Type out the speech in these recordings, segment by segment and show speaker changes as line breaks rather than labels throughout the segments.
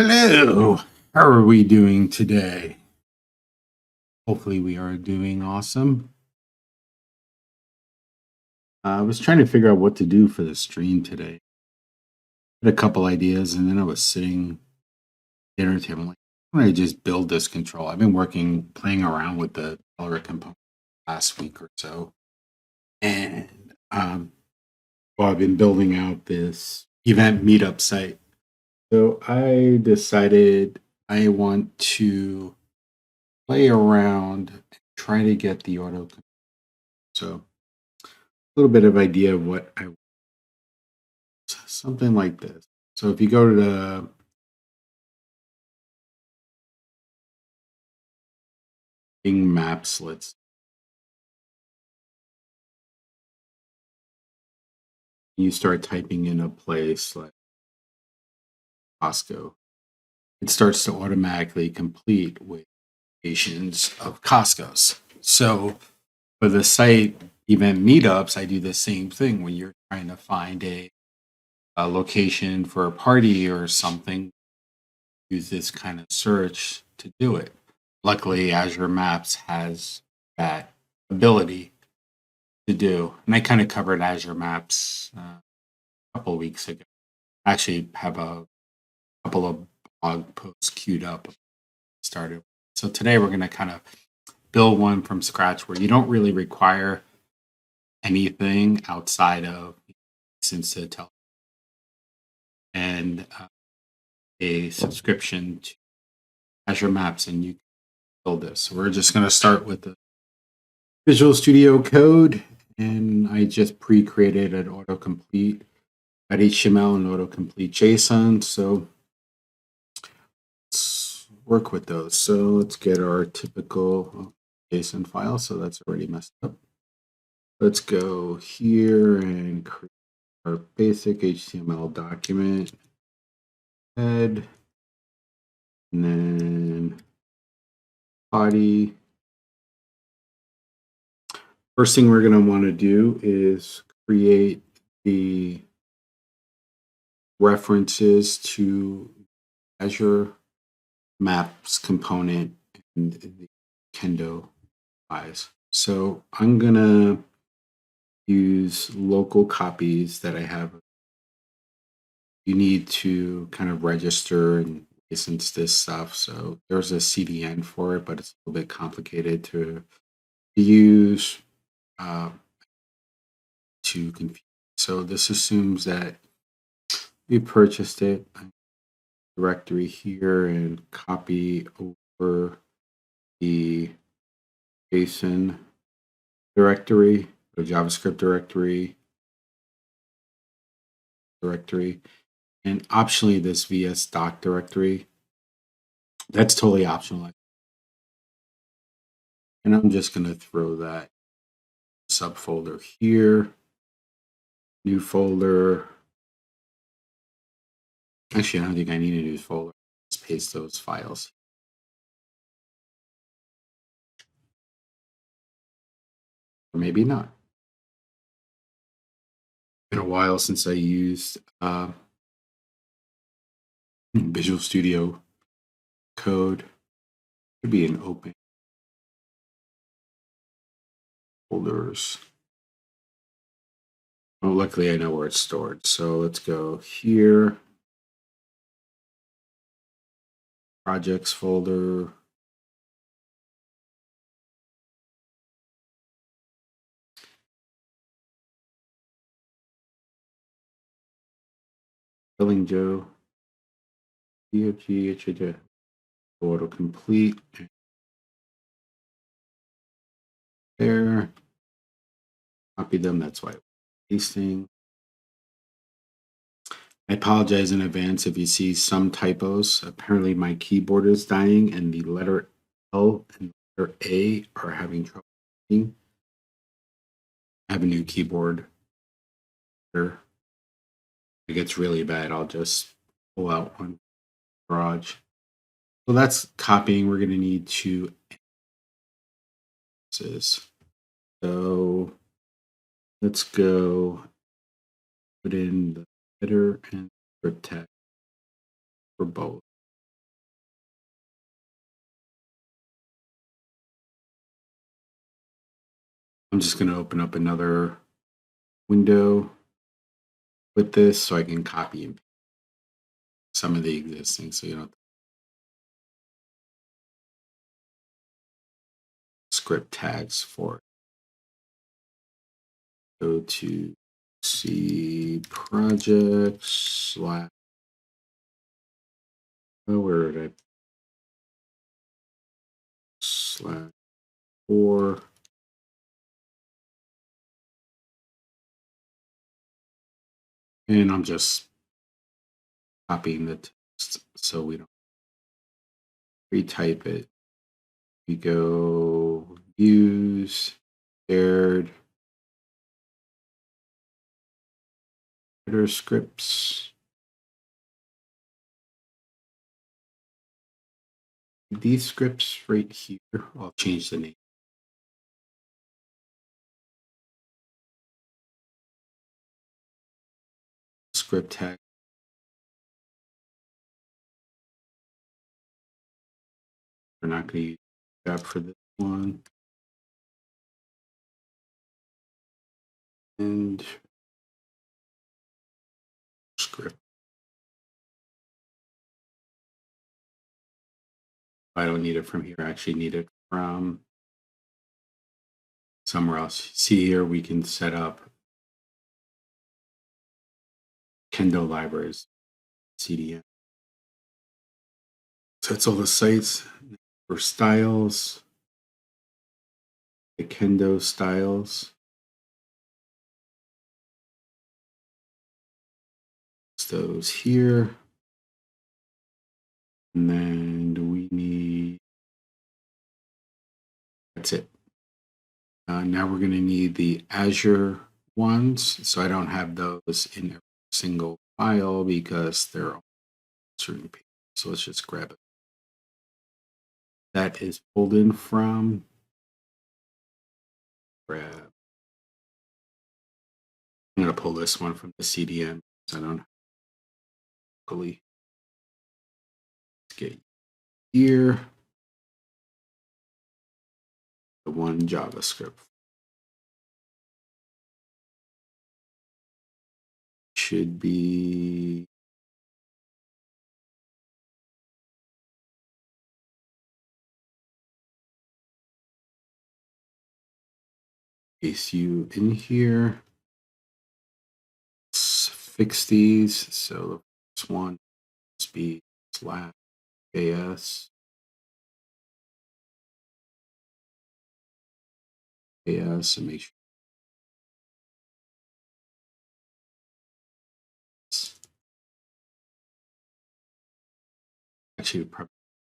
Hello, how are we doing today? Hopefully, we are doing awesome. I was trying to figure out what to do for the stream today. Had a couple ideas, and then I was sitting at the dinner table. I'm like, why don't I just build this control? I've been playing around with the color component last week or so, and I've been building out this event meetup site. So I decided I want to play around and try to get the auto. So little bit of idea of what I something like this. So if you go to the Bing Maps, you start typing in a place like Costco, it starts to automatically complete with locations of Costco's. So for the site event meetups, I do the same thing when you're trying to find a location for a party or something. Use this kind of search to do it. Luckily, Azure Maps has that ability to do. And I kind of covered Azure Maps a couple of weeks ago. I actually have a couple of blog posts queued up started. So today we're going to kind of build one from scratch where you don't really require anything outside of since to tell and a subscription to Azure Maps, and you can build this. So we're just going to start with the Visual Studio Code, and I just pre-created an autocomplete at HTML and autocomplete JSON. So let's work with those. So let's get our typical JSON file. So that's already messed up. Let's go here and create our basic HTML document head, and then body. First thing we're going to want to do is create the references to Azure Maps component and the Kendo UIs. So I'm going to use local copies that I have. You need to kind of register and license this stuff. So there's a CDN for it, but it's a little bit complicated to use to confuse. So this assumes that we purchased it. Directory here and copy over the JSON directory, the JavaScript directory, and optionally this VS doc directory. That's totally optional. And I'm just going to throw that subfolder here, new folder. Actually, I don't think I need a new folder. Just paste those files. Or maybe not. Been a while since I used Visual Studio Code. Could be an open folders. Oh, luckily I know where it's stored. So let's go here. Projects folder. Billing Joe. JoeG, autocomplete. There. Copy them. That's why I'm pasting. I apologize in advance if you see some typos. Apparently my keyboard is dying and the letter L and letter A are having trouble. I have a new keyboard here. If it gets really bad, I'll just pull out one garage. So that's copying. We're going to need to. So let's go put in the header and script tag for both. I'm just going to open up another window with this so I can copy and paste some of the existing, so you don't script tags for it. Go to C projects / where did I /4, and I'm just copying the text so we don't retype it. We go use shared editor scripts. These scripts right here, I'll change the name. Script tag. We're not going to use that for this one. And script. I don't need it from here. I actually need it from somewhere else. See here, we can set up Kendo libraries, CDN. So that's all the sites for styles, the Kendo styles. Those here. And then we need, that's it. Now we're going to need the Azure ones. So I don't have those in every single file because they're on certain pages. So let's just grab it. That is pulled in from grab. I'm going to pull this one from the CDN. So I don't locally get here. The one JavaScript should be paste you in here. Let's fix these. So the first one must be /js. JS and make sure actually probably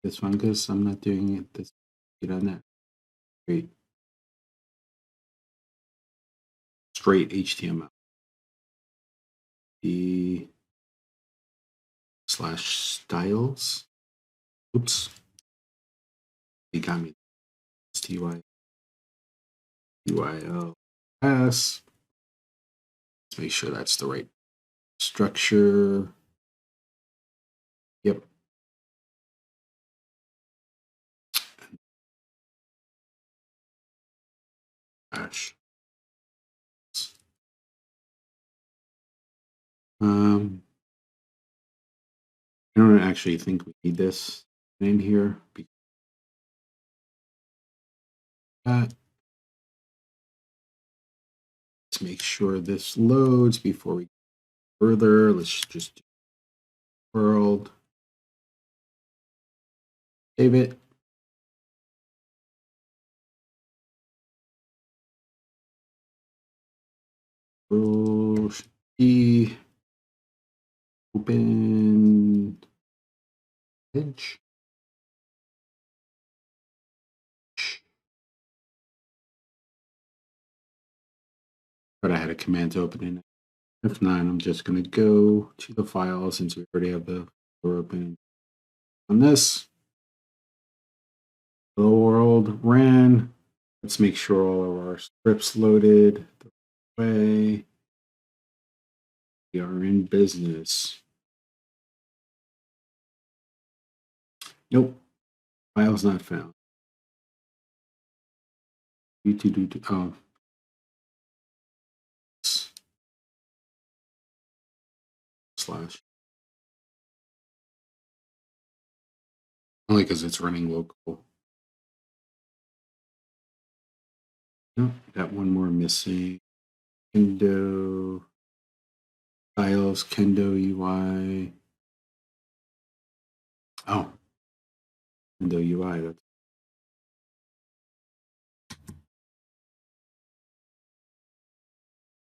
this one because I'm not doing it this on that. Great. Straight HTML. The /styles. Oops. He got me. TYUILS. Let's make sure that's the right structure. Yep. Gosh. I don't actually think we need this in here. Let's make sure this loads before we go further. Let's just do world. Save it. E open edge. But I had a command to open it. If not, I'm just going to go to the file since we already have the door open on this. Hello world ran. Let's make sure all of our scripts loaded the way. We are in business. Nope. File's not found. Oh, slash. Only because it's running local. Nope, got one more missing. Kendo files, Kendo UI. Oh, Kendo UI.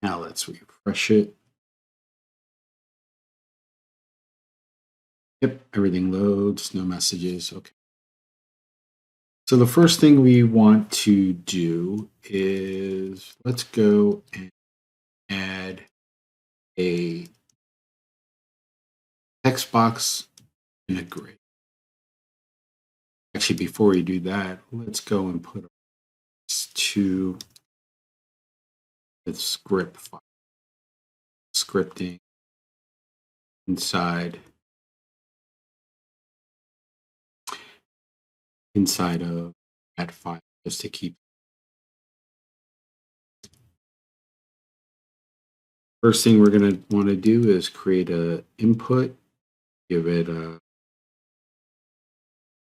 Now let's refresh it. Yep, everything loads, no messages. Okay. So the first thing we want to do is let's go and add a text box in a grid. Actually, before we do that, let's go and put to the script file, scripting inside of that file just to keep. First thing we're going to want to do is create a input, give it a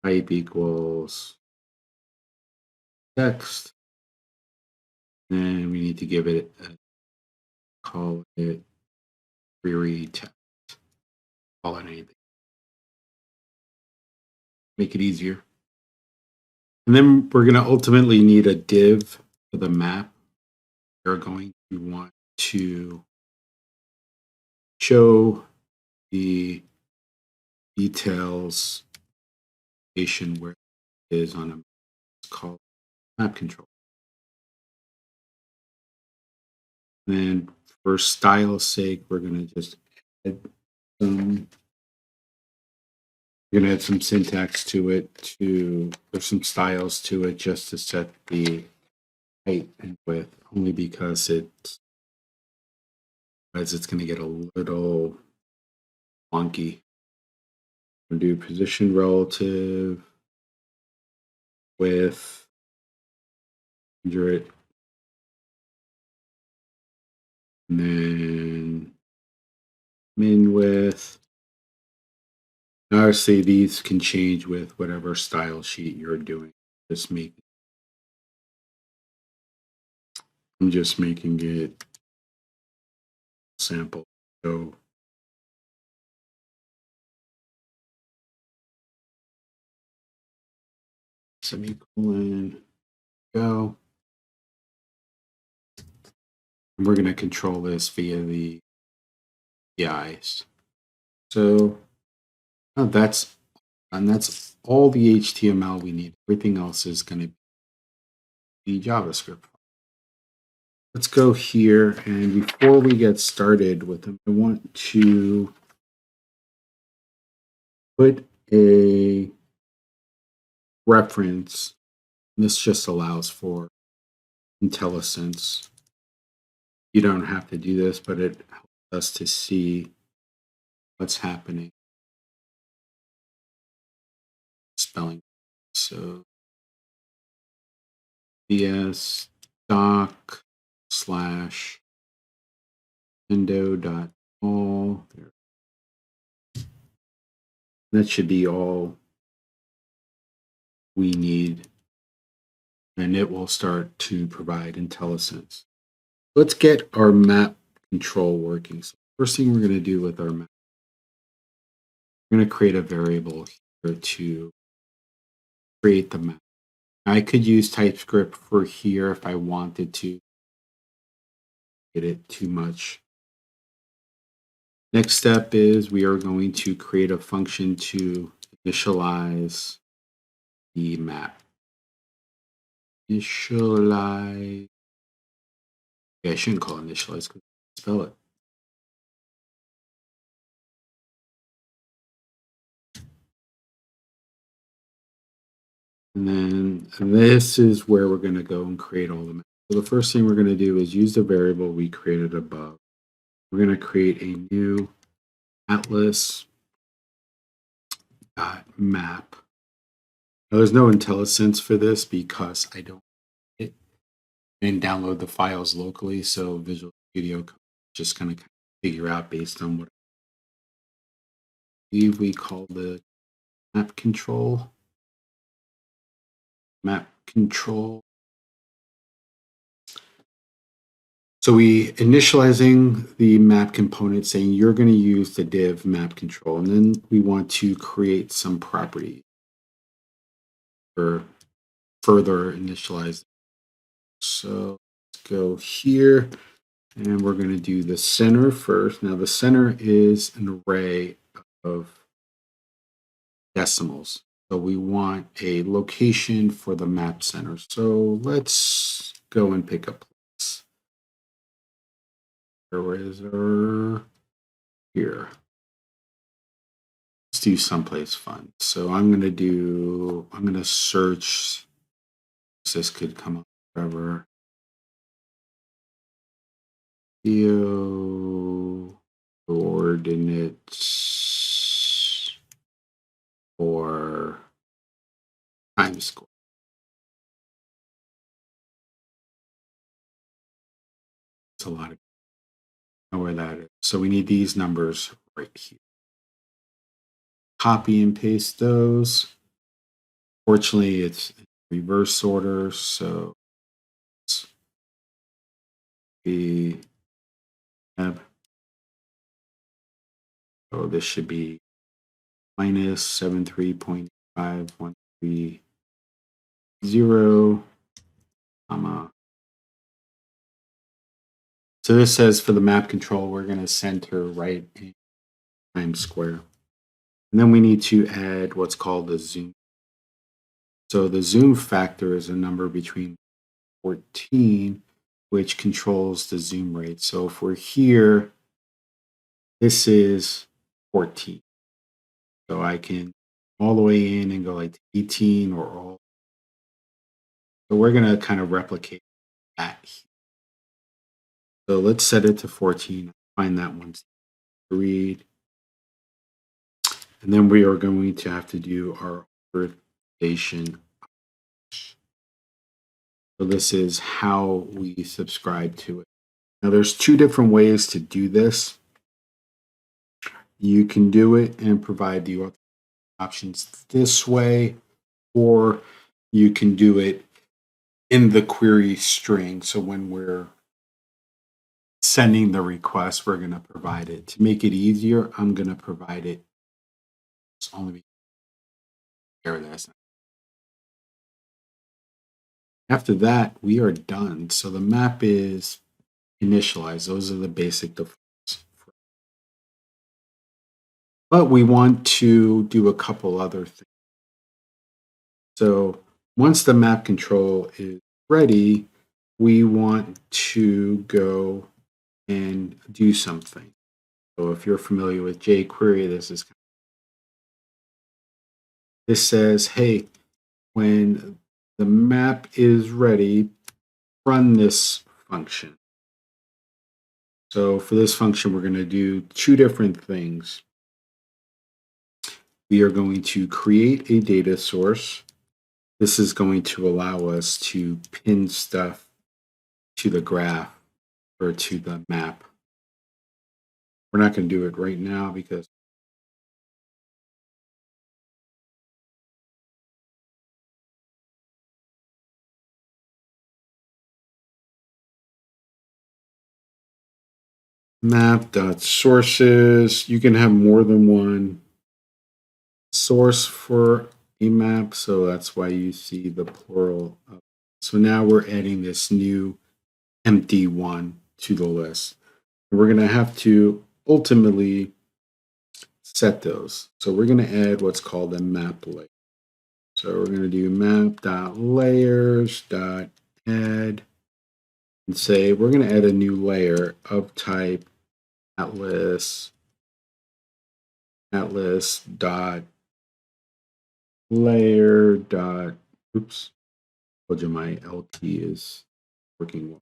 type equals text, and we need to give it call it query text. Call it anything. Make it easier. And then we're going to ultimately need a div for the map. We're going to want to show the details location where it is on a it's called map control. And then for style's sake, we're going to just add some. We're going to add some syntax to it or some styles to it just to set the height and width, only because it's going to get a little wonky. We'll do position relative width 100, and then min width. Obviously, these can change with whatever style sheet you're doing. I'm just making it sample. So semicolon, go. And we're going to control this via the APIs. So that's all the HTML we need. Everything else is going to be JavaScript. Let's go here, and before we get started with them, I want to put a reference. This just allows for IntelliSense. You don't have to do this, but it helps us to see what's happening. Spelling. So vs doc slash window.all. That should be all we need, and it will start to provide IntelliSense. Let's get our map control working. So first thing we're going to do with our map, we're going to create a variable here to create the map. I could use TypeScript for here if I wanted to get it too much. Next step is we are going to create a function to initialize the map. Initialize. Yeah, I shouldn't call it initialize because I spell it. And then this is where we're going to go and create all the maps. So the first thing we're going to do is use the variable we created above. We're going to create a new atlas map. Now, there's no IntelliSense for this because I don't and download the files locally. So Visual Studio just going to figure out based on what believe we call the map control. Map control. So we initializing the map component saying you're going to use the div map control, and then we want to create some property for further initialize. So let's go here, and we're going to do the center first. Now the center is an array of decimals. So we want a location for the map center. So let's go and pick a place. Where is our here? Let's do someplace fun. So I'm going to search. This could come up forever. Geo coordinates or times square. It's a lot of know where that is. So we need these numbers right here. Copy and paste those. Fortunately, it's in reverse order, so we have, oh, this should be minus 73.5130, comma. So this says for the map control, we're going to center right in Times Square. And then we need to add what's called the zoom. So the zoom factor is a number between 14, which controls the zoom rate. So if we're here, this is 14. So I can all the way in and go like 18 or all. So we're going to kind of replicate that here. So let's set it to 14. Find that one to read. And then we are going to have to do our authorization. So this is how we subscribe to it. Now there's two different ways to do this. You can do it and provide the options this way, or you can do it in the query string. So when we're sending the request, we're going to provide it. To make it easier, I'm going to provide it. It's only share this. After that, we are done. So the map is initialized. Those are the basic defaults. But we want to do a couple other things. So once the map control is ready, we want to go and do something. So if you're familiar with jQuery, this says, hey, when the map is ready, run this function. So for this function, we're going to do two different things. We are going to create a data source. This is going to allow us to pin stuff to the graph or to the map. We're not going to do it right now because map.sources, you can have more than one source for a map, so that's why you see the plural. So now we're adding this new empty one to the list. We're going to have to ultimately set those. So we're going to add what's called a map layer. So we're going to do map.layers.add and say we're going to add a new layer of type atlas dot layer dot oops, told you my LT is working well.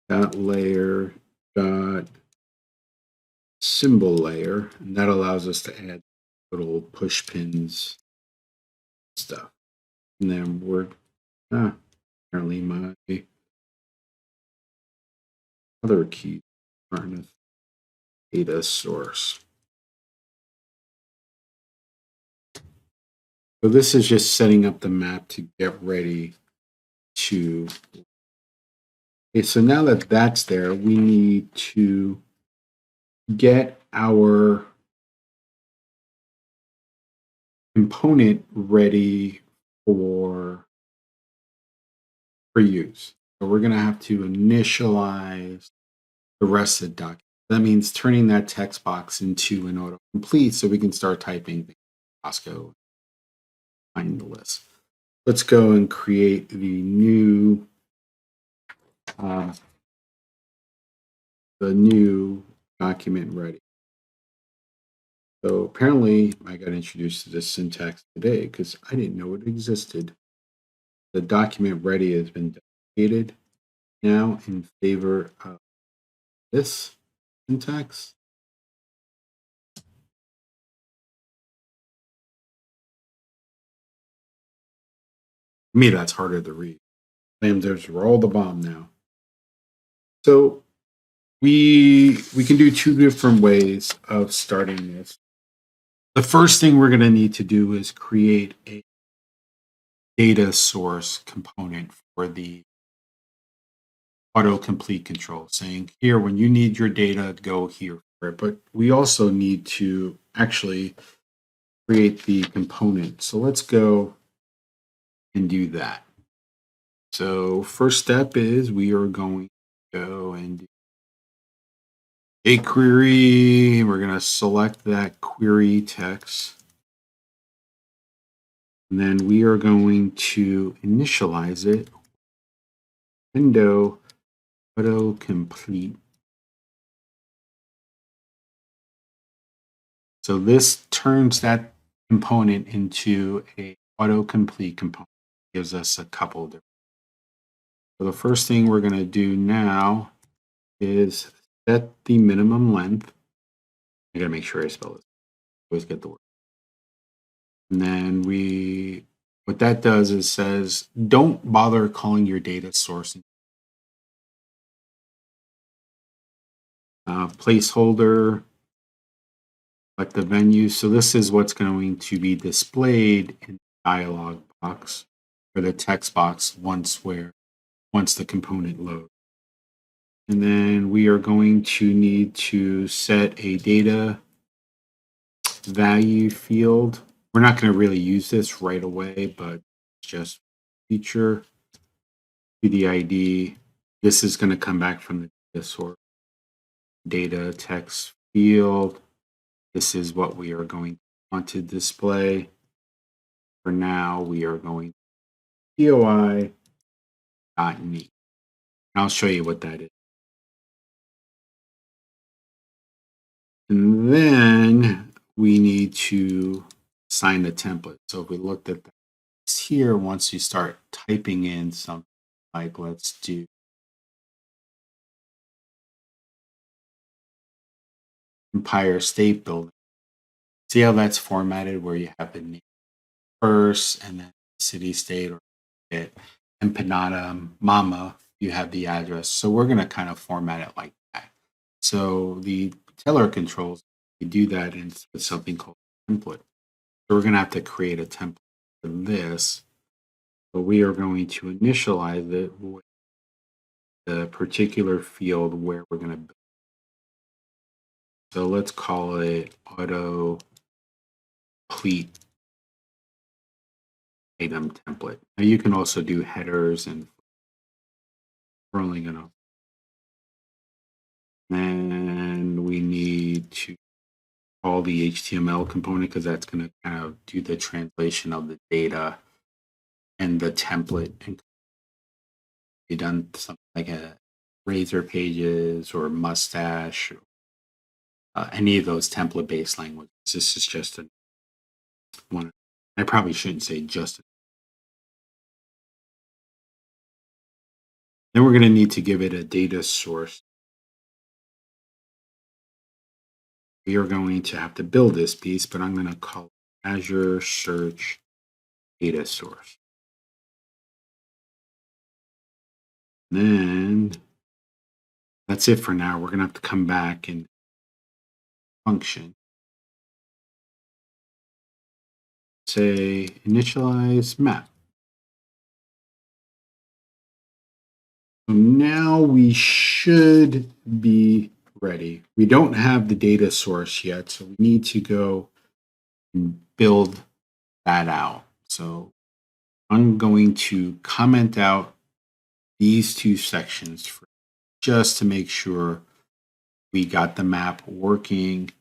Dot layer dot symbol layer, and that allows us to add little push pins stuff. And then we're apparently my other key aren't data source. So this is just setting up the map to get ready to. Okay, so now that that's there, we need to get our component ready for use. So we're going to have to initialize the rest of the document. That means turning that text box into an autocomplete so we can start typing Costco, find the list. Let's go and create uh, the new document ready. So apparently I got introduced to this syntax today because I didn't know it existed. The document ready has been dedicated now in favor of this syntax. To me, that's harder to read. There's roll the bomb now. So we can do two different ways of starting this. The first thing we're going to need to do is create a data source component for the autocomplete control, saying here, when you need your data, go here for it. But we also need to actually create the component. So let's go and do that. So first step is we are going to go and do a query. We're going to select that query text. And then we are going to initialize it. Kendo autocomplete. So this turns that component into a autocomplete component. Gives us a couple different. So the first thing we're going to do now is set the minimum length. I got to make sure I spell it. Always get the word. And then what that does is says, don't bother calling your data source. Placeholder, like the venue. So this is what's going to be displayed in the dialog box or the text box once the component loads. And then we are going to need to set a data value field. We're not going to really use this right away, but just feature to the ID. This is going to come back from the data source. Data text field. This is what we are going to want to display. For now, we are going to POI.me. I'll show you what that is. And then we need to assign the template. So if we looked at this here, once you start typing in something like, let's do Empire State Building. See how that's formatted where you have the name first and then city, state, or Empanada Mama, you have the address. So we're going to kind of format it like that. So the teller controls, we do that with something called template. So we're going to have to create a template for this. But we are going to initialize it with the particular field where we're going to build. So let's call it auto complete item template. Now you can also do headers, and we're only going to. And we need to call the HTML component because that's going to kind of do the translation of the data and the template. And you done something like a Razor Pages or Mustache, or, any of those template-based languages. This is just one. I probably shouldn't say just. Then we're going to need to give it a data source. We are going to have to build this piece, but I'm going to call it Azure Search Data Source. Then that's it for now. We're going to have to come back and function. Say initialize map. So now we should be ready. We don't have the data source yet, so we need to go and build that out. So I'm going to comment out these two sections just to make sure we got the map working.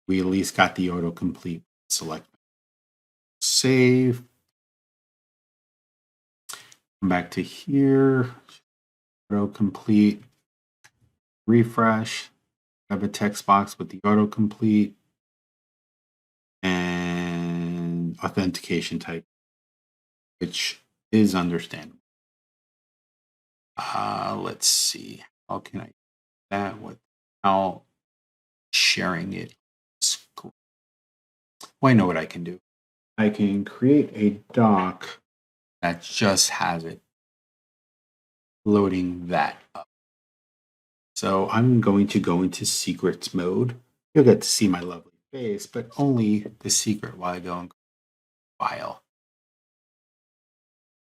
We at least got the autocomplete select. Save. Come back to here. Autocomplete. Refresh. Have a text box with the autocomplete and authentication type, which is understandable. Let's see. How can I do that without sharing it? Well, I know what I can do. I can create a doc that just has it loading that up. So I'm going to go into secrets mode. You'll get to see my lovely face, but only the secret while I go and file.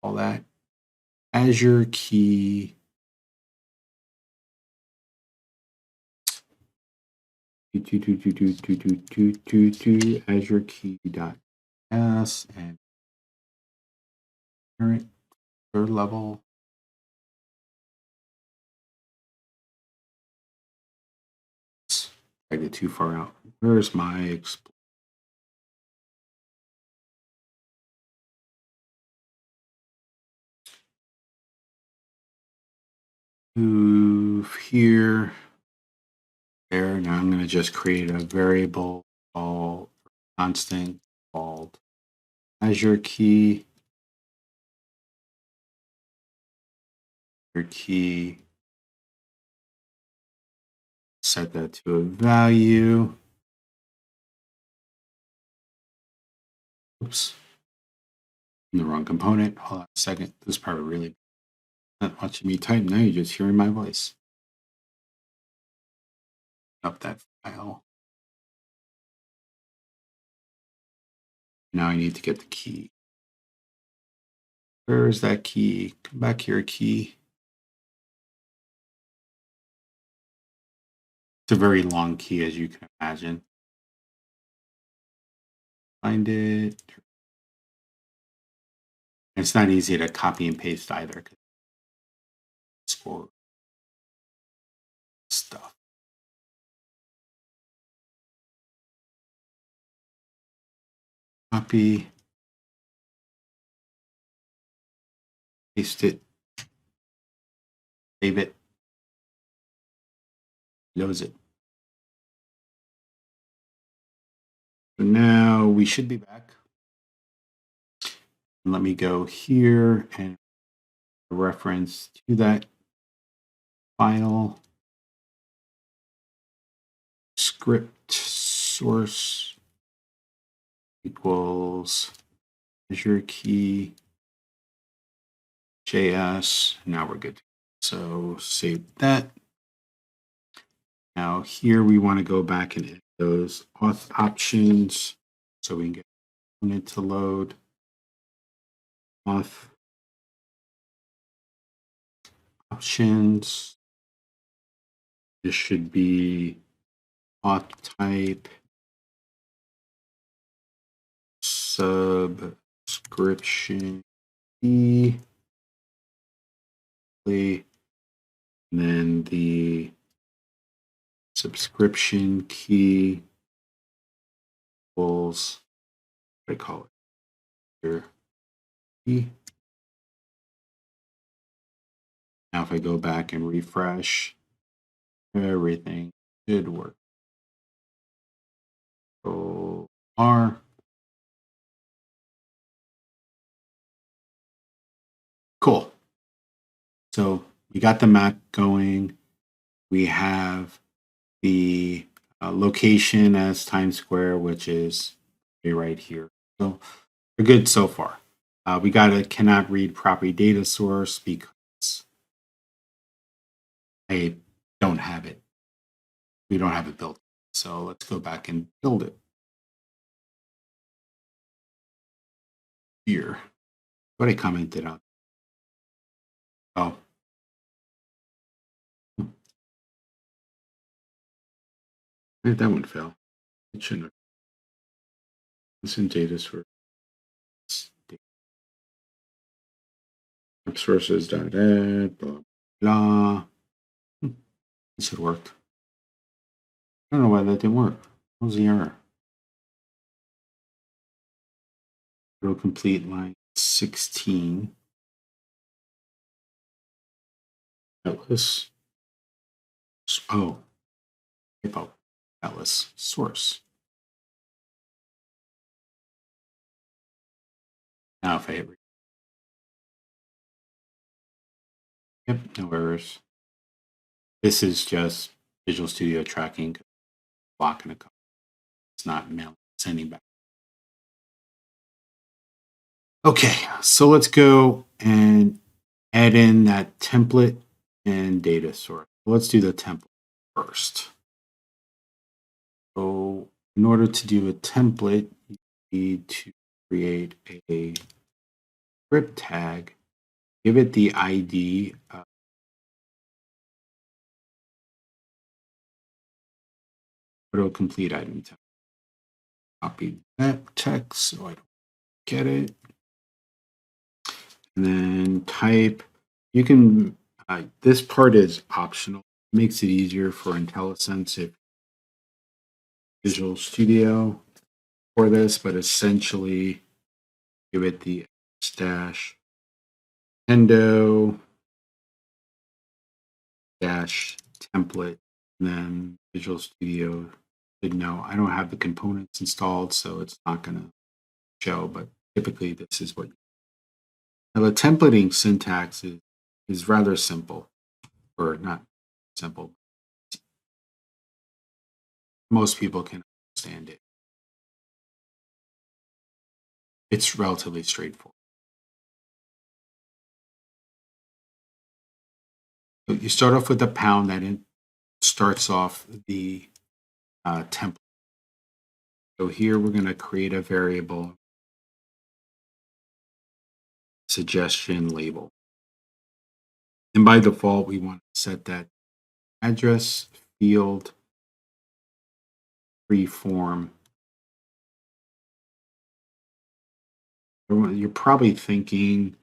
All that. Azure key. Azure key.s and current third level. I get too far out. Where's my move here? There. Now I'm going to just create a variable called constant called Azure key. Azure key. Set that to a value. Oops. In the wrong component. Hold on a second. This is probably really not watching me type. Now you're just hearing my voice. Up that file. Now I need to get the key. Where is that key? Come back here, key. It's a very long key, as you can imagine. Find it. It's not easy to copy and paste either. For stuff. Copy. Paste it. Save it. Close it. So now we should be back. And let me go here and reference to that file. Script source equals Azure key JS. Now we're good. So save that. Now here we want to go back and edit those auth options so we can get it to load. Auth options. This should be auth type subscription key. And then the subscription key equals, what do I call it here? Key. Now if I go back and refresh, everything should work. So R. Cool. So we got the map going. We have the location as Times Square, which is right here. So we're good so far. We got a cannot read property data source because I don't have it. We don't have it built. So let's go back and build it here. What I commented on. Oh, where did that one fail? It shouldn't have. It's in data source. Sources.add, blah, blah. This had worked. I don't know why that didn't work. What was the error? Complete line 16. Atlas. Oh, typo. Atlas source. Now if I hit. Yep, no errors. This is just Visual Studio tracking, blocking a code. It's not mailing, sending back. Okay, so let's go and add in that template and data source. Let's do the template first. So in order to do a template, you need to create a script tag, give it the ID autocomplete item tag. Copy that text so I don't get it. And then type, you can, this part is optional. It makes it easier for IntelliSense if Visual Studio for this, but essentially give it the dash Kendo dash template, and then Visual Studio should know. I don't have the components installed, so it's not going to show, but typically this is what. Now the templating syntax is rather simple, or not simple. Most people can understand it. It's relatively straightforward. So you start off with the pound that starts off the template. So here we're going to create a variable suggestion label. And by default, we want to set that address field free form. You're probably thinking,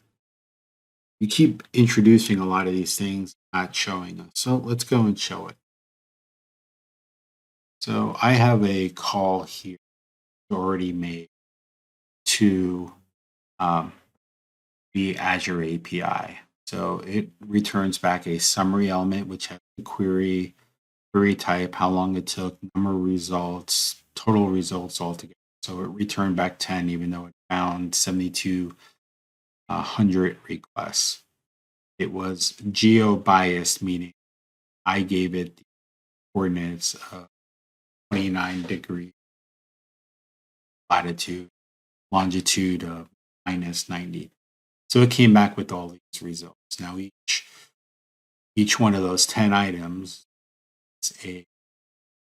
you keep introducing a lot of these things, not showing us. So let's go and show it. So I have a call here already made to the Azure API. So it returns back a summary element, which has the query type, how long it took, number of results, total results altogether. So it returned back 10, even though it found 7,200 requests. It was geo-biased, meaning I gave it the coordinates of 29 degree latitude, longitude of minus 90. So it came back with all these results. Now each one of those 10 items is a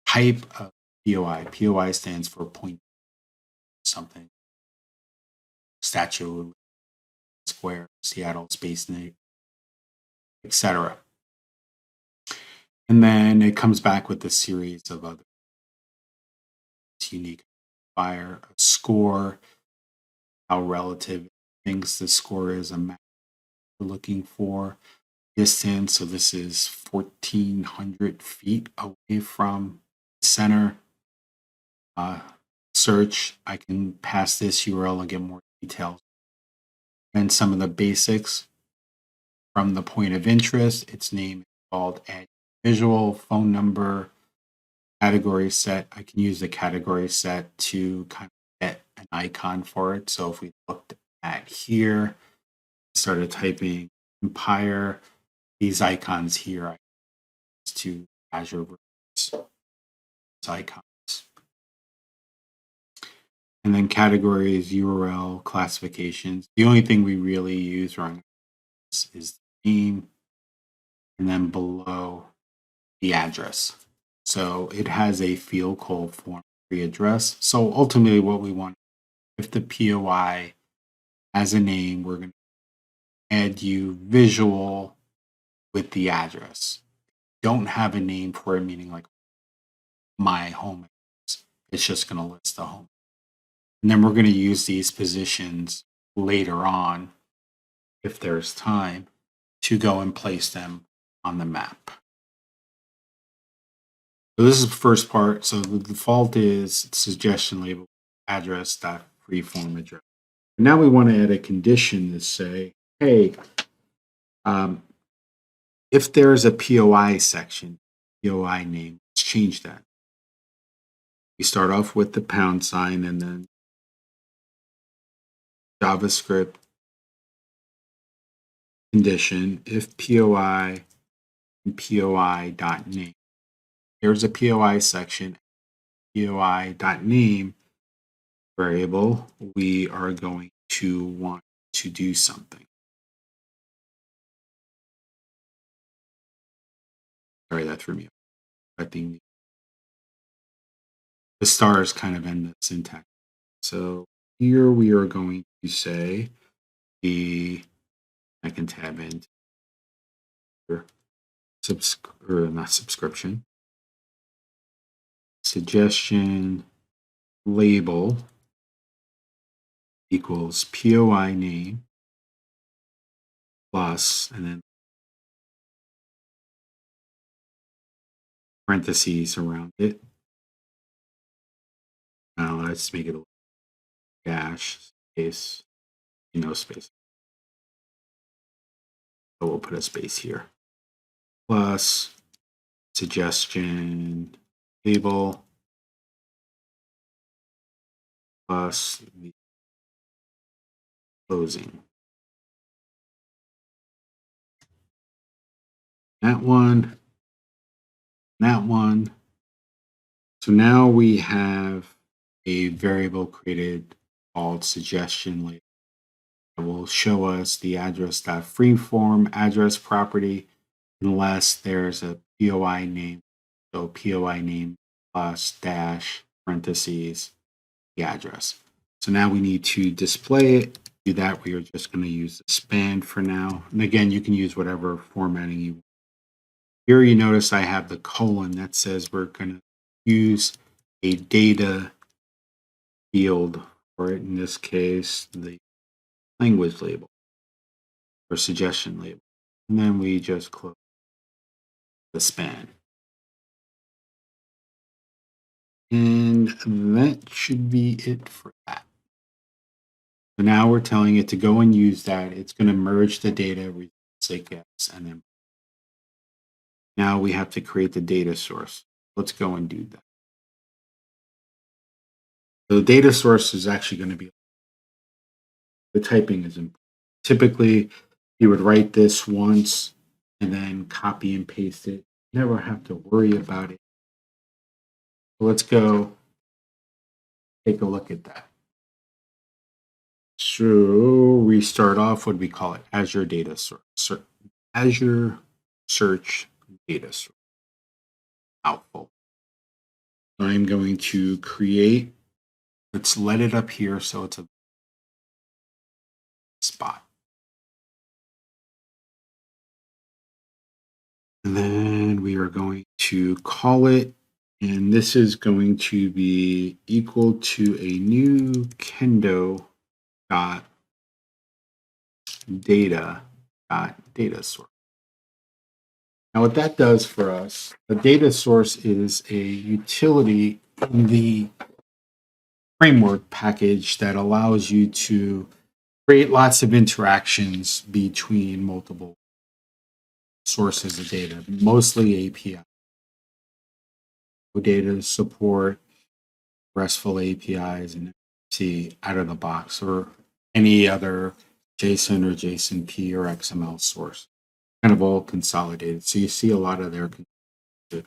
type of POI. POI stands for point something. Statue, square, Seattle, space name, etc. And then it comes back with a series of other unique fire, a score, how relative thinks the score is, a map we're looking for, distance. So this is 1,400 feet away from the center. Search, I can pass this URL and get more details. And some of the basics from the point of interest. Its name is called Add Visual, phone number, category set. I can use the category set to kind of get an icon for it. So if we looked at here, started typing Empire, these icons here I use to Azure icons. And then categories, URL, classifications. The only thing we really use around this is the name, and then below the address. So it has a field called form pre-address. So ultimately what we want, if the POI has a name, we're going to add you visual with the address. Don't have a name for it, meaning like my home address. It's just going to list the home. And then we're going to use these positions later on, if there's time, to go and place them on the map. So this is the first part. So the default is suggestion label address dot freeform address. Now we want to add a condition to say, hey, if there's a POI section, POI name, let's change that. We start off with the pound sign and then JavaScript condition if POI and POI.name. Here's a POI section, POI.name variable. We are going to want to do something. Sorry, that threw me off. I think the stars kind of end the syntax. So here we are going to say I can tab into not subscription, suggestion label equals POI name plus, and then parentheses around it. Now let's make it a dash space, no space. So we'll put a space here. Plus suggestion label plus the closing. That one. So now we have a variable created called suggestion label. It will show us the address.freeform address property unless there's a POI name. So POI name plus dash parentheses the address. So now we need to display it. To do that, we are just going to use the span for now. And again, you can use whatever formatting you want. Here you notice I have the colon that says we're going to use a data field for it. In this case, the language label or suggestion label. And then we just close the span. And that should be it for that. So now we're telling it to go and use that. It's going to merge the data, say yes, and then now we have to create the data source. Let's go and do that. So the data source is actually going to be, the typing is important. Typically, you would write this once and then copy and paste it. Never have to worry about it. So let's go take a look at that. So we start off, what we call it, Azure Data Source, Azure Search Data Source. Mouthful. I'm going to create, let's let it up here so it's a spot. And then we are going to call it, and this is going to be equal to a new Kendo data source. Now what that does for us, a data source is a utility in the framework package that allows you to create lots of interactions between multiple sources of data, mostly API. Data support RESTful APIs and see out of the box or any other JSON or JSONP or XML source, kind of all consolidated. So you see a lot of their. So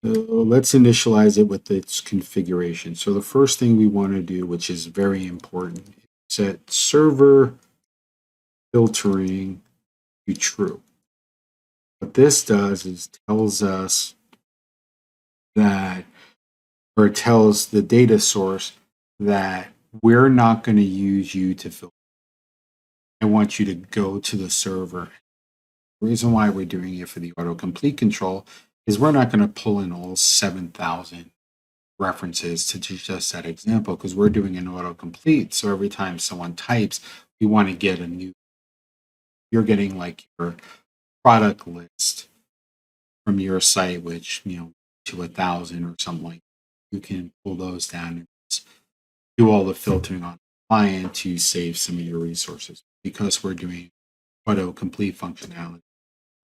let's initialize it with its configuration. So the first thing we want to do, which is very important, is set server filtering to true. What this does is tells us that, or it tells the data source that we're not going to use you to filter. I want you to go to the server. The reason why we're doing it for the autocomplete control is we're not going to pull in all 7,000 references to just that example, because we're doing an autocomplete. So every time someone types, we want to get a new, you're getting like your product list from your site, which, to 1,000 or something like that. You can pull those down and just do all the filtering on the client to save some of your resources. Because we're doing autocomplete functionality,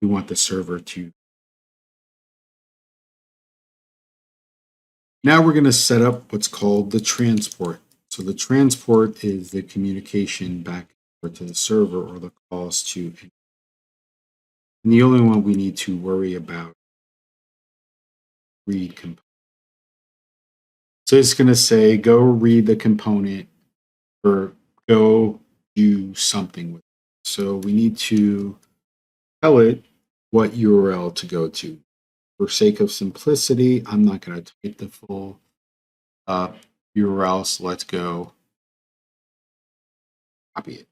we want the server to. Now we're going to set up what's called the transport. So the transport is the communication back to the server, or the calls to. And the only one we need to worry about read component. So it's going to say go read the component or go do something with it. So we need to tell it what URL to go to. For sake of simplicity, I'm not going to type the full URL, so let's go copy it.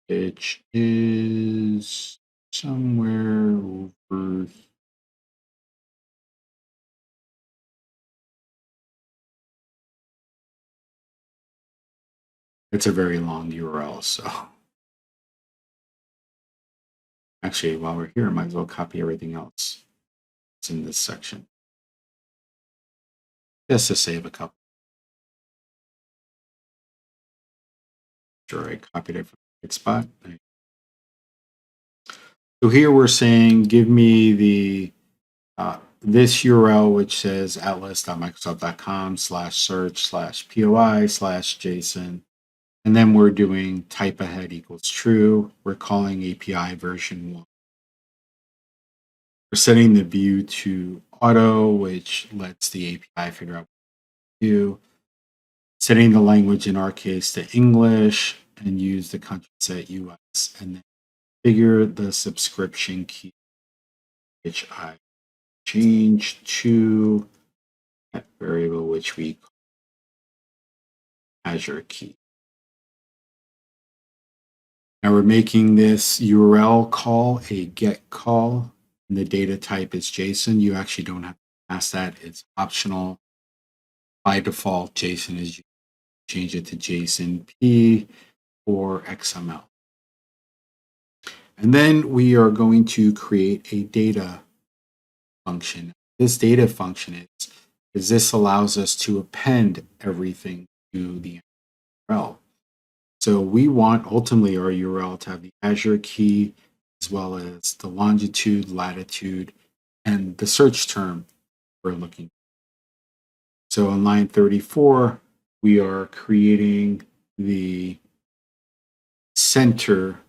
Which is somewhere over. It's a very long URL, so actually, while we're here, I might as well copy everything else that's in this section, just to save a couple. Sure, I copied it from the right spot. So here we're saying, give me the this URL, which says atlas.microsoft.com/search/poi/json. And then we're doing type ahead equals true. We're calling API version 1. We're setting the view to auto, which lets the API figure out what to do. Setting the language, in our case, to English, and use the country set US. And then figure the subscription key, which I changed to that variable, which we call Azure key. Now we're making this URL call a get call, and the data type is JSON. You actually don't have to pass that. It's optional. By default, JSON is, change it to JSONP or XML. And then we are going to create a data function. This data function is this allows us to append everything to the URL. So we want ultimately our URL to have the Azure key, as well as the longitude, latitude, and the search term we're looking for. So on line 34, we are creating the center.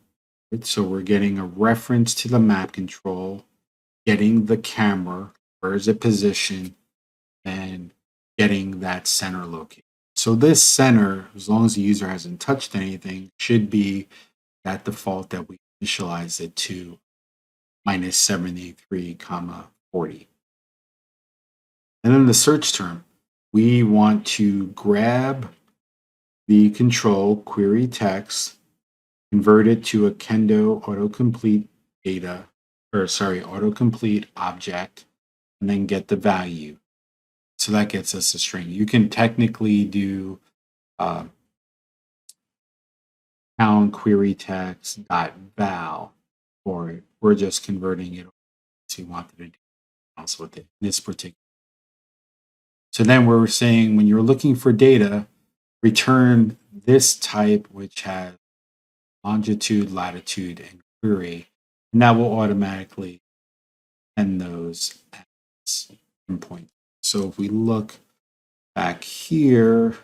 So we're getting a reference to the map control, getting the camera, where is it positioned, and getting that center location. So this center, as long as the user hasn't touched anything, should be that default that we initialize it to -73, 40. And then the search term, we want to grab the control query text, convert it to a Kendo autocomplete autocomplete object, and then get the value. So that gets us a string. You can technically do pound query text dot val, or we're just converting it to wanted to do else with it in this particular. So then we're saying when you're looking for data, return this type, which has longitude, latitude, and query, and that will automatically end those as endpoint. So if we look back here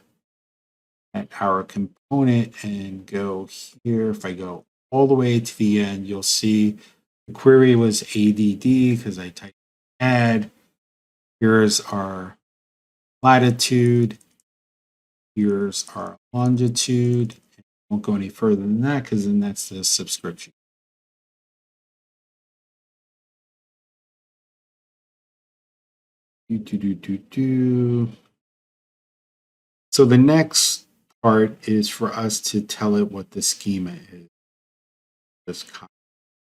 at our component and go here, if I go all the way to the end, you'll see the query was ADD because I typed add. Here's our latitude. Here's our longitude. Won't go any further than that because then that's the subscription. So the next part is for us to tell it what the schema is. Just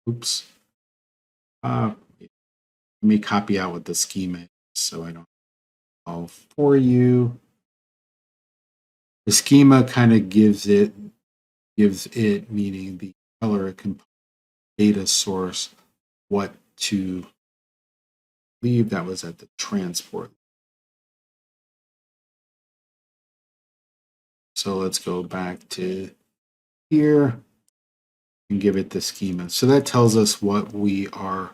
oops. Let me copy out what the schema is so I don't all for you. The schema kind of gives it, meaning the color data source, what to leave. That was at the transport. So let's go back to here and give it the schema. So that tells us what we are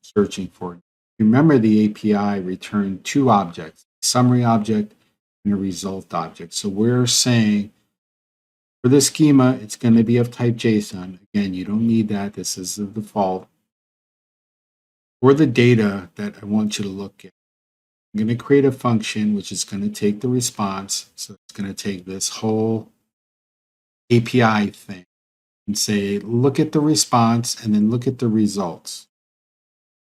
searching for. Remember, the API returned two objects, a summary object and a result object. So we're saying for the schema, it's going to be of type JSON. Again, you don't need that. This is the default. For the data that I want you to look at, I'm going to create a function which is going to take the response. So it's going to take this whole API thing and say, look at the response and then look at the results.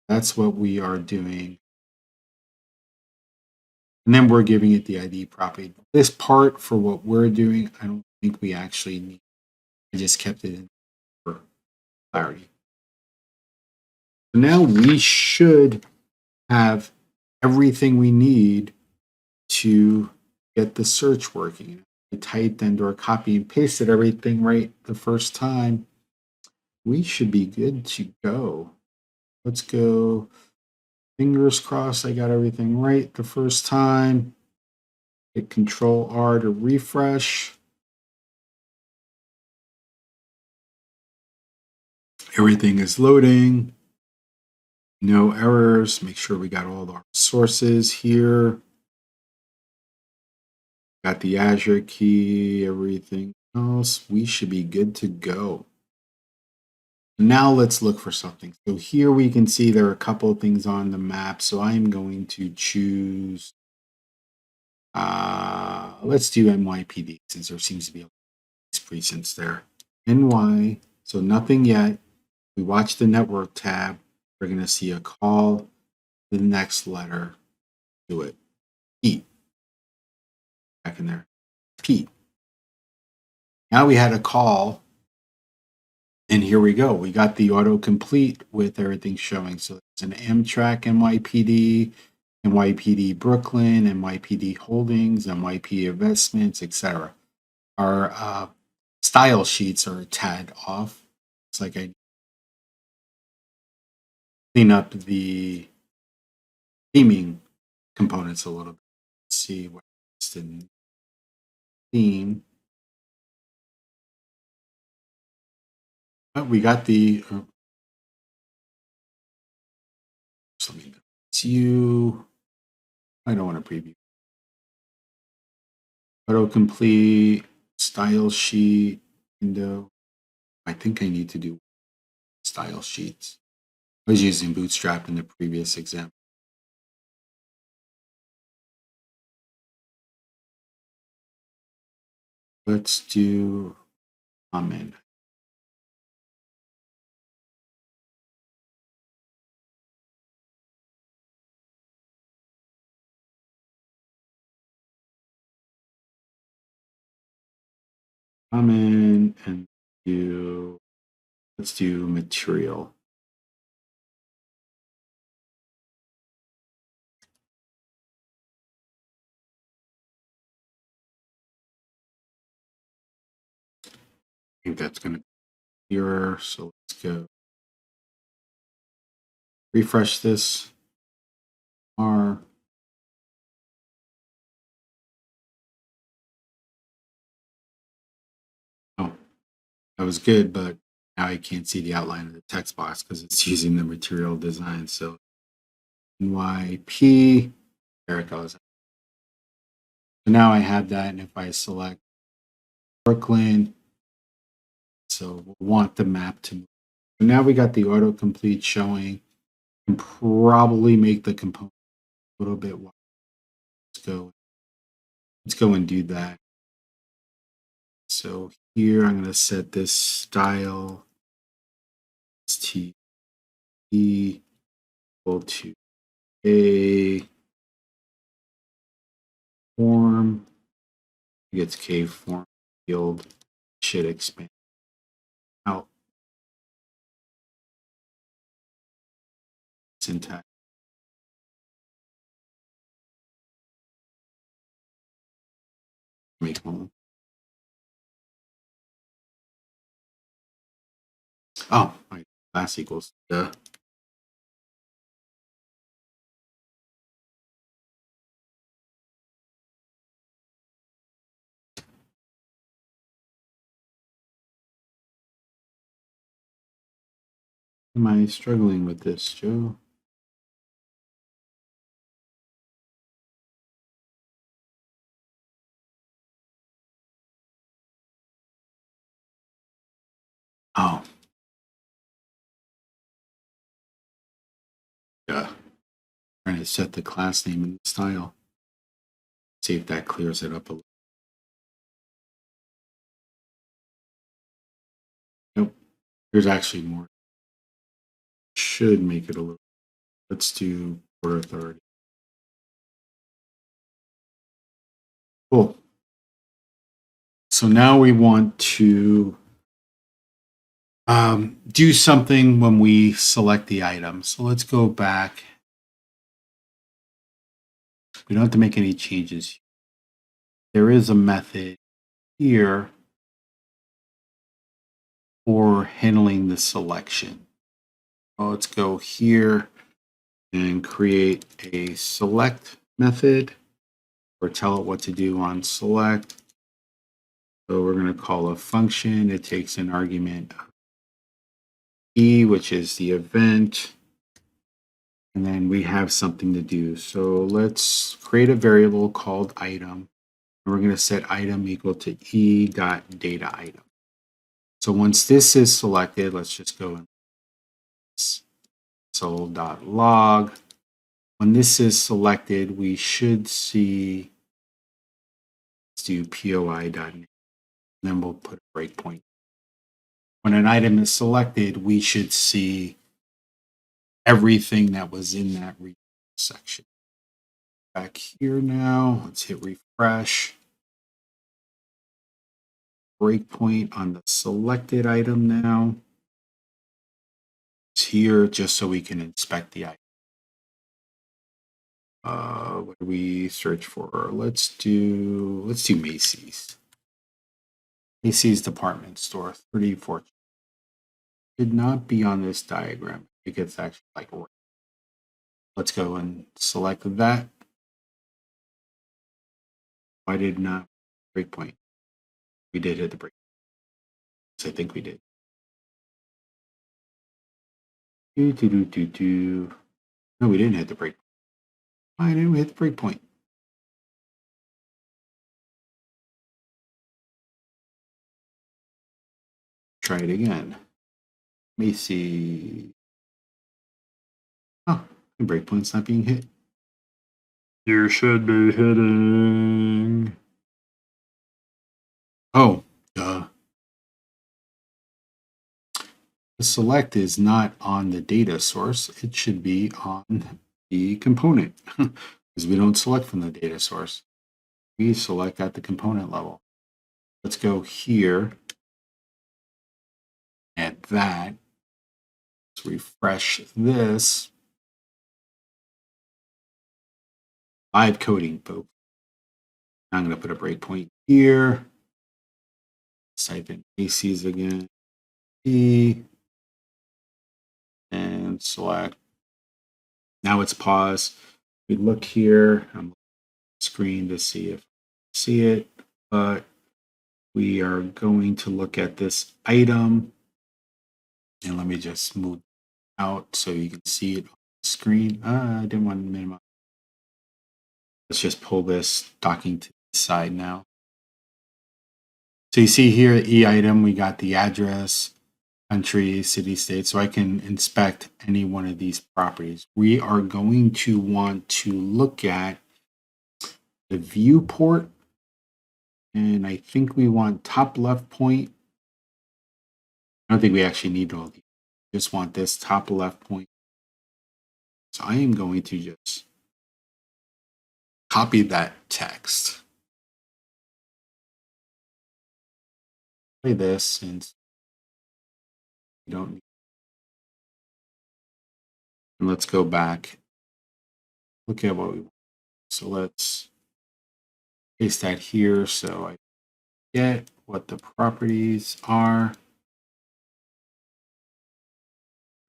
That's what we are doing. And then we're giving it the ID property. This part for what we're doing, I don't think we actually need. I just kept it in for clarity. So now we should have everything we need to get the search working. I typed and or copy and pasted everything right the first time. We should be good to go. Let's go. Fingers crossed I got everything right the first time. Hit Control R to refresh. Everything is loading. No errors. Make sure we got all our sources here. Got the Azure key, everything else. We should be good to go. Now let's look for something. So here we can see there are a couple of things on the map. So I'm going to choose, let's do NYPD since there seems to be a lot of precincts there. NY, so nothing yet. We watch the network tab. We're going to see a call to the next letter. Do it. P. Back in there. P. Now we had a call. And here we go. We got the autocomplete with everything showing. So it's an Amtrak NYPD, NYPD Brooklyn, NYPD Holdings, NYPD Investments, etc. Our style sheets are a tad off. It's like I clean up the theming components a little bit. Let's see what's in theme. But we got the it's you. I don't want to preview. Autocomplete, style sheet, window. I think I need to do style sheets. I was using Bootstrap in the previous example. Let's do comment. Comment and let's do material. I think that's going to be error. So let's go refresh this. R. Oh, that was good, but now I can't see the outline of the text box because it's using the material design. So NYP, there it goes. So now I have that, and if I select Brooklyn, so we'll want the map to move. So now we got the autocomplete showing. And probably make the component a little bit wide. Let's go and do that. So here I'm going to set this style T equal to A. form. It's K form field should expand out. Syntax. Make one. Oh, my class equals the. Am I struggling with this, Joe? Oh, yeah. Trying to set the class name and style. See if that clears it up a little. Nope. There's actually more. Should make it a little. Let's do Port Authority. Cool. So now we want to do something when we select the item. So let's go back. We don't have to make any changes. There is a method here for handling the selection. Well, let's go here and create a select method or tell it what to do on select. So we're going to call a function. It takes an argument E, which is the event. And then we have something to do. So let's create a variable called item. And we're going to set item equal to e.data item. So once this is selected, let's just go and console.log. When this is selected, we should see, let's do poi.name. Then we'll put a breakpoint. When an item is selected, we should see everything that was in that section. Back here now, let's hit refresh. Breakpoint on the selected item now. It's here just so we can inspect the item. What do we search for? Let's do Macy's. Macy's department store, 34. Did not be on this diagram. I think it's actually like, let's go and select that. Why did not breakpoint? We did hit the break. I think we did. No, we didn't hit the break. Why didn't we hit the breakpoint? Try it again. Let me see. Oh, the breakpoint's not being hit. You should be hitting. Oh, duh. The select is not on the data source. It should be on the component because we don't select from the data source. We select at the component level. Let's go here. Add that. Let's refresh this. Live coding, folks. I'm going to put a breakpoint here. Type in Macy's again. E. And select. Now it's paused. We look here. I'm on the screen to see if I see it, but we are going to look at this item. And let me just move out so you can see it on the screen. I didn't want to minimize. Let's just pull this docking to the side now. So you see here, E item, we got the address, country, city, state. So I can inspect any one of these properties. We are going to want to look at the viewport. And I think we want top left point. I don't think we actually need all these. Just want this top left point. So I am going to just copy that text. Play this since you don't need. And let's go back. Look at what we want. So let's paste that here so I get what the properties are.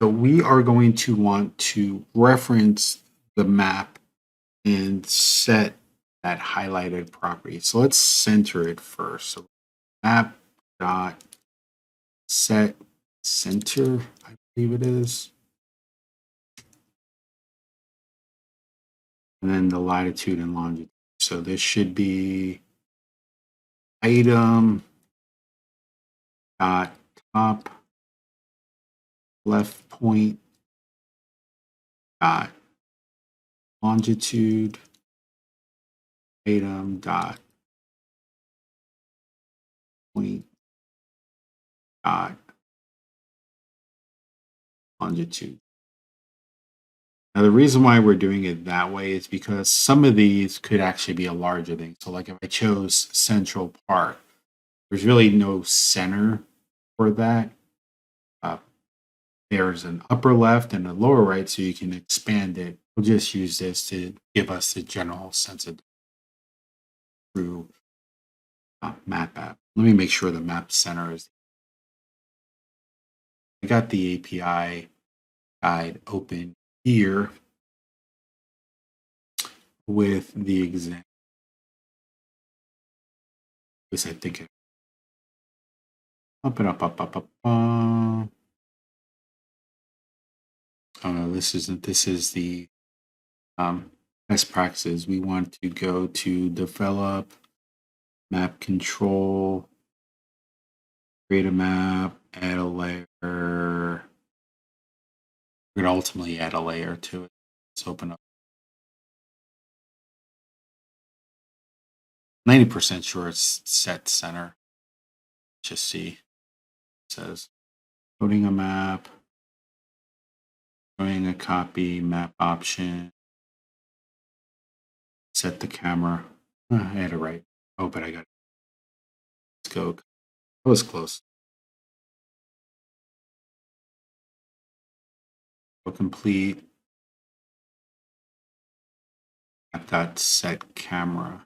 So we are going to want to reference the map and set that highlighted property. So let's center it first. So map dot set center, I believe it is. And then the latitude and longitude. So this should be item dot top left point dot longitude item dot point dot longitude. Now the reason why we're doing it that way is because some of these could actually be a larger thing. So like if I chose Central Park, there's really no center for that. There's an upper left and a lower right, so you can expand it. We'll just use this to give us the general sense of through map app. Let me make sure the map center is. I got the API guide open here with the example. Because I think it up. Oh no, this isn't. This is the best practices. We want to go to develop, map control, create a map, add a layer. We're going to ultimately add a layer to it. Let's open up. 90% sure it's set center. Just see. It says loading a map, showing a copy, map option, set the camera. I had it right. Oh, but I got it. Let's go. That was close. Complete. Set camera.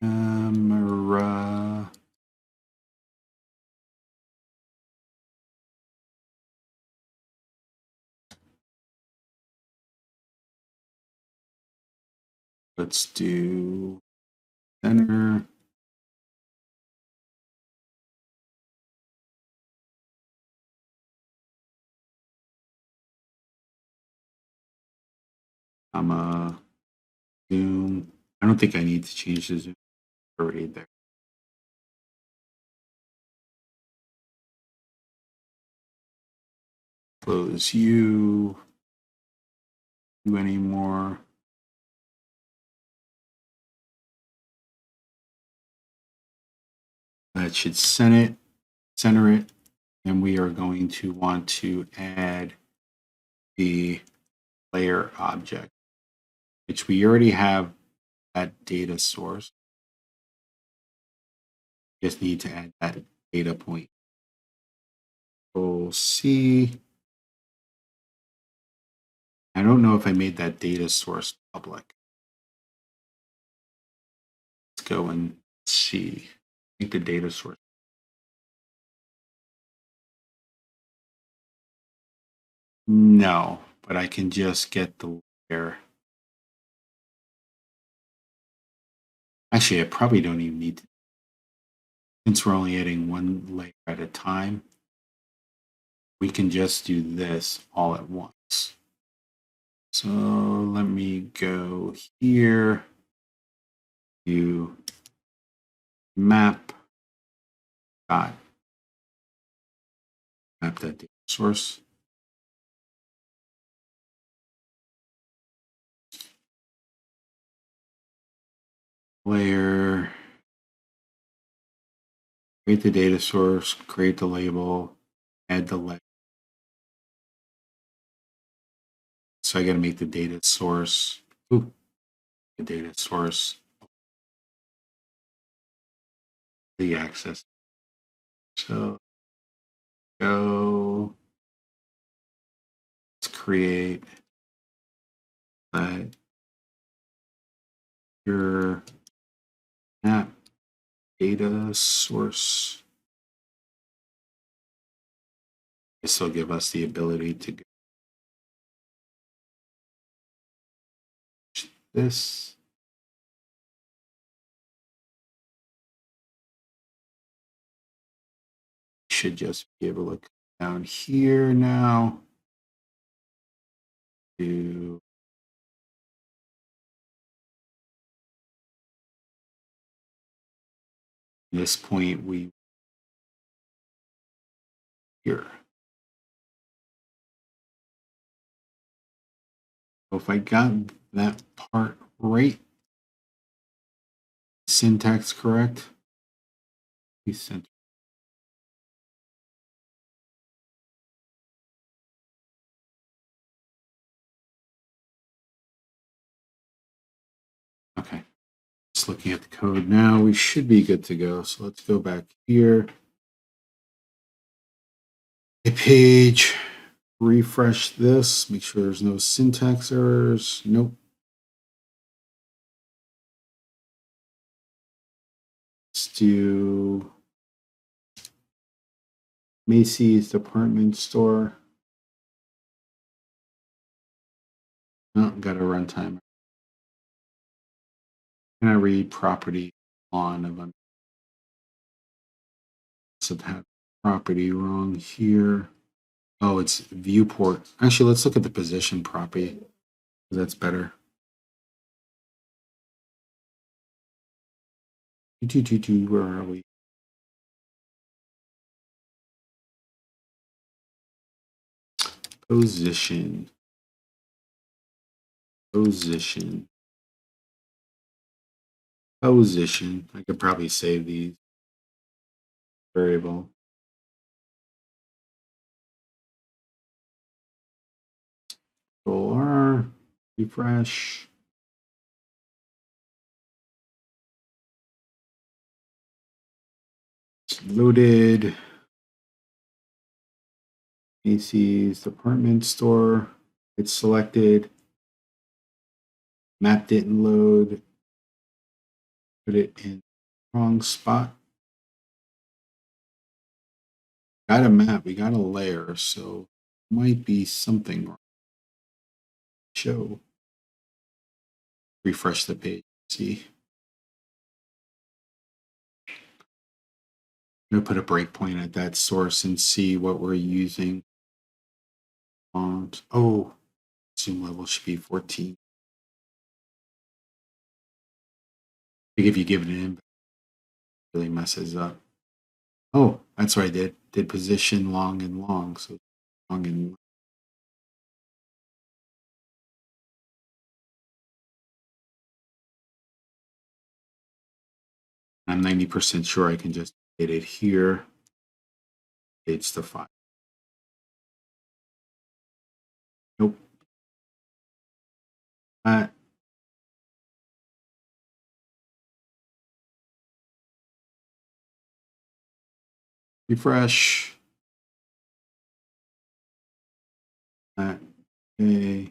Camera. Let's do center. Zoom. I don't think I need to change the zoom already there. Close you anymore. That should center it. And we are going to want to add the layer object, which we already have that data source. Just need to add that data point. Control C. I don't know if I made that data source public. Let's go and see. I think the data source. No, but I can just get the layer. Actually, I probably don't even need to. Since we're only adding one layer at a time, we can just do this all at once. So let me go here to map that data source. Layer, create the data source, create the label, add the layer. So I got to make the data source, the data source, the access. So go, let's create your map data source. This will give us the ability to go this. Should just be able to come down here now to this point we here. So if I got that part right, syntax correct, please center. Okay, just looking at the code now, we should be good to go. So let's go back here. A page, refresh this, make sure there's no syntax errors. Nope. Let's do Macy's department store. Oh, got a runtime. Can I read property on of so have property wrong here? Oh, it's viewport. Actually, let's look at the position property. That's better. Where are we? Position. Position. Position. I could probably save these variable. Control R. Refresh. It's loaded. Macy's department store. It's selected. Map didn't load. Put it in the wrong spot. Got a map, we got a layer, so might be something wrong. Show. Refresh the page. See. I'm gonna put a breakpoint at that source and see what we're using. Oh, zoom level should be 14. I think if you give it an input, it really messes up. Oh, that's what I did. Did position long and long. So long and long. I'm 90% sure I can just hit it here. It's the file. Nope. Refresh. Okay.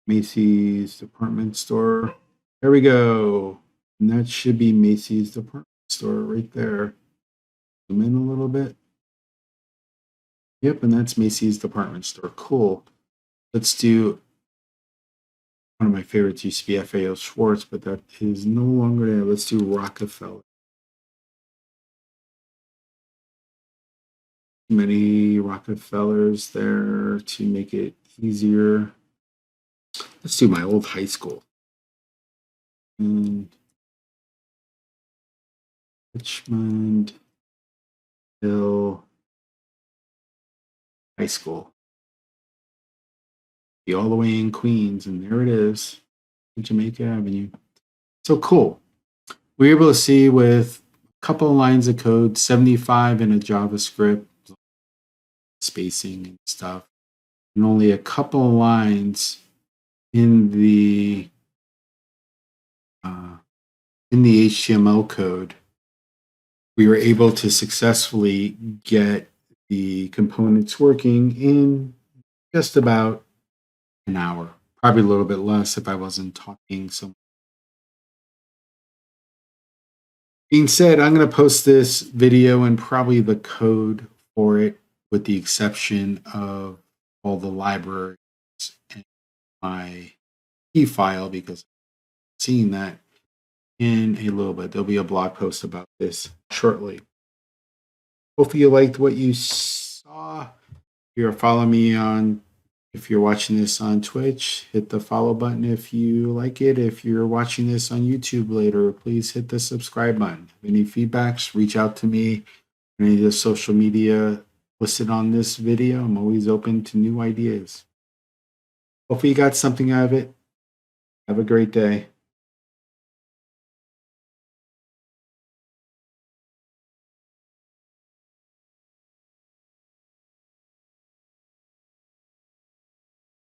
Macy's department store. There we go. And that should be Macy's department store right there. Zoom in a little bit. Yep, and that's Macy's department store. Cool. Let's do one of my favorites used to be FAO Schwartz, but that is no longer there. Let's do Rockefeller. Many Rockefellers there to make it easier. Let's do my old high school. And Richmond Hill High School. Be all the way in Queens, and there it is, Jamaica Avenue. So cool. We were able to see with a couple of lines of code, 75 in a JavaScript, spacing and stuff. and only a couple of lines in the uh, HTML code, we were able to successfully get the components working in just about an hour, probably a little bit less if I wasn't talking so much. Being said, I'm going to post this video and probably the code for it, with the exception of all the libraries and my key file, because I'm seeing that in a little bit. There'll be a blog post about this shortly. Hopefully you liked what you saw. You're following me on, if you're watching this on Twitch, hit the follow button if you like it. If you're watching this on YouTube later, please hit the subscribe button. Any feedbacks, reach out to me on any of the social media listed on this video. I'm always open to new ideas. Hopefully you got something out of it. Have a great day.